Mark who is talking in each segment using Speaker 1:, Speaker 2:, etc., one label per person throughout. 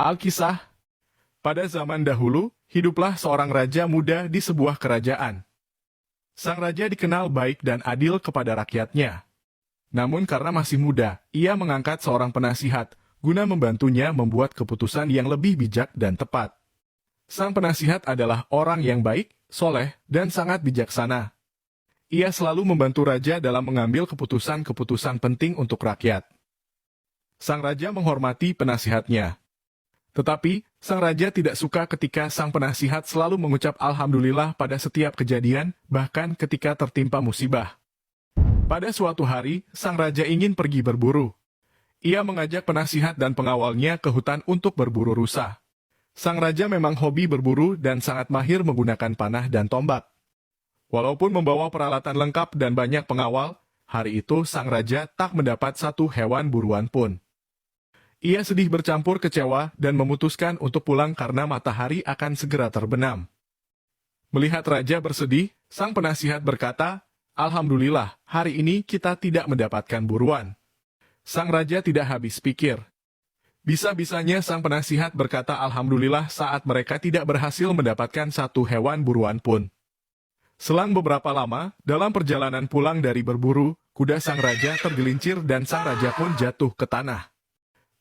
Speaker 1: Alkisah. Pada zaman dahulu, hiduplah seorang raja muda di sebuah kerajaan. Sang raja dikenal baik dan adil kepada rakyatnya. Namun karena masih muda, ia mengangkat seorang penasihat, guna membantunya membuat keputusan yang lebih bijak dan tepat. Sang penasihat adalah orang yang baik, soleh, dan sangat bijaksana. Ia selalu membantu raja dalam mengambil keputusan-keputusan penting untuk rakyat. Sang raja menghormati penasihatnya. Tetapi, sang raja tidak suka ketika sang penasihat selalu mengucap Alhamdulillah pada setiap kejadian, bahkan ketika tertimpa musibah. Pada suatu hari, sang raja ingin pergi berburu. Ia mengajak penasihat dan pengawalnya ke hutan untuk berburu rusa. Sang raja memang hobi berburu dan sangat mahir menggunakan panah dan tombak. Walaupun membawa peralatan lengkap dan banyak pengawal, hari itu sang raja tak mendapat satu hewan buruan pun. Ia sedih bercampur kecewa dan memutuskan untuk pulang karena matahari akan segera terbenam. Melihat raja bersedih, sang penasihat berkata, Alhamdulillah, hari ini kita tidak mendapatkan buruan. Sang raja tidak habis pikir. Bisa-bisanya sang penasihat berkata Alhamdulillah saat mereka tidak berhasil mendapatkan satu hewan buruan pun. Selang beberapa lama, dalam perjalanan pulang dari berburu, kuda sang raja tergelincir dan sang raja pun jatuh ke tanah.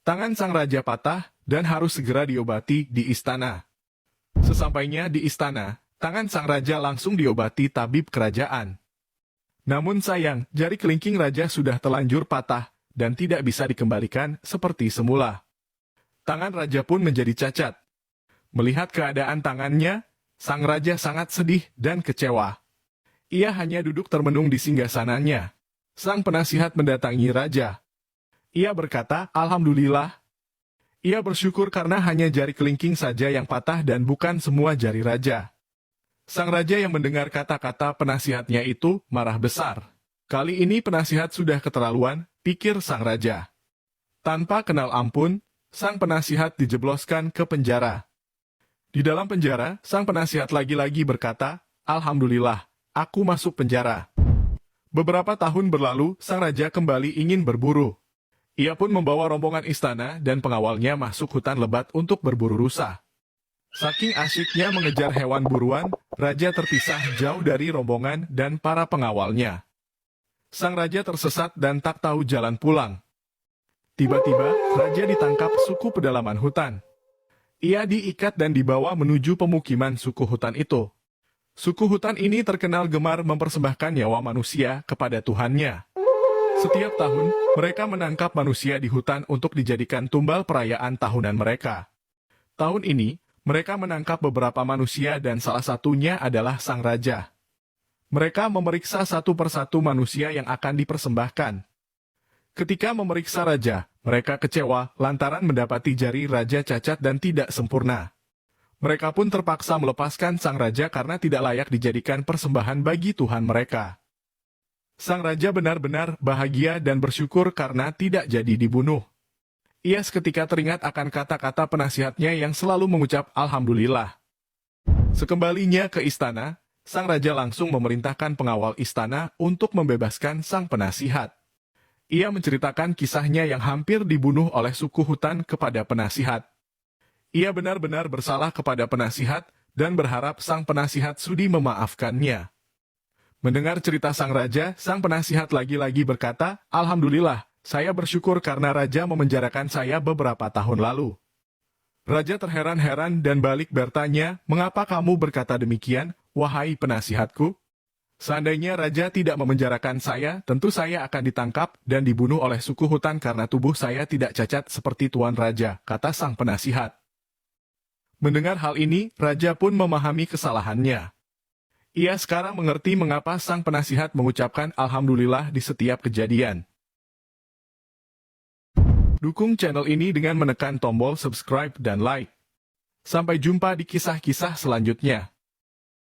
Speaker 1: Tangan sang raja patah dan harus segera diobati di istana. Sesampainya di istana, tangan sang raja langsung diobati tabib kerajaan. Namun sayang, jari kelingking raja sudah telanjur patah dan tidak bisa dikembalikan seperti semula. Tangan raja pun menjadi cacat. Melihat keadaan tangannya, sang raja sangat sedih dan kecewa. Ia hanya duduk termenung di singgasananya. Sang penasihat mendatangi raja. Ia berkata, Alhamdulillah. Ia bersyukur karena hanya jari kelingking saja yang patah dan bukan semua jari raja. Sang raja yang mendengar kata-kata penasihatnya itu marah besar. Kali ini penasihat sudah keterlaluan, pikir sang raja. Tanpa kenal ampun, sang penasihat dijebloskan ke penjara. Di dalam penjara, sang penasihat lagi-lagi berkata, Alhamdulillah, aku masuk penjara. Beberapa tahun berlalu, sang raja kembali ingin berburu. Ia pun membawa rombongan istana dan pengawalnya masuk hutan lebat untuk berburu rusa. Saking asyiknya mengejar hewan buruan, raja terpisah jauh dari rombongan dan para pengawalnya. Sang raja tersesat dan tak tahu jalan pulang. Tiba-tiba, raja ditangkap suku pedalaman hutan. Ia diikat dan dibawa menuju pemukiman suku hutan itu. Suku hutan ini terkenal gemar mempersembahkan nyawa manusia kepada Tuhannya. Setiap tahun, mereka menangkap manusia di hutan untuk dijadikan tumbal perayaan tahunan mereka. Tahun ini, mereka menangkap beberapa manusia dan salah satunya adalah sang raja. Mereka memeriksa satu persatu manusia yang akan dipersembahkan. Ketika memeriksa raja, mereka kecewa lantaran mendapati jari raja cacat dan tidak sempurna. Mereka pun terpaksa melepaskan sang raja karena tidak layak dijadikan persembahan bagi Tuhan mereka. Sang raja benar-benar bahagia dan bersyukur karena tidak jadi dibunuh. Ia seketika teringat akan kata-kata penasihatnya yang selalu mengucap Alhamdulillah. Sekembalinya ke istana, sang raja langsung memerintahkan pengawal istana untuk membebaskan sang penasihat. Ia menceritakan kisahnya yang hampir dibunuh oleh suku hutan kepada penasihat. Ia benar-benar bersalah kepada penasihat dan berharap sang penasihat sudi memaafkannya. Mendengar cerita sang raja, sang penasihat lagi-lagi berkata, Alhamdulillah, saya bersyukur karena raja memenjarakan saya beberapa tahun lalu. Raja terheran-heran dan balik bertanya, mengapa kamu berkata demikian, wahai penasihatku? Seandainya raja tidak memenjarakan saya, tentu saya akan ditangkap dan dibunuh oleh suku hutan karena tubuh saya tidak cacat seperti tuan raja, kata sang penasihat. Mendengar hal ini, raja pun memahami kesalahannya. Ia sekarang mengerti mengapa sang penasihat mengucapkan Alhamdulillah di setiap kejadian. Dukung channel ini dengan menekan tombol subscribe dan like. Sampai jumpa di kisah-kisah selanjutnya.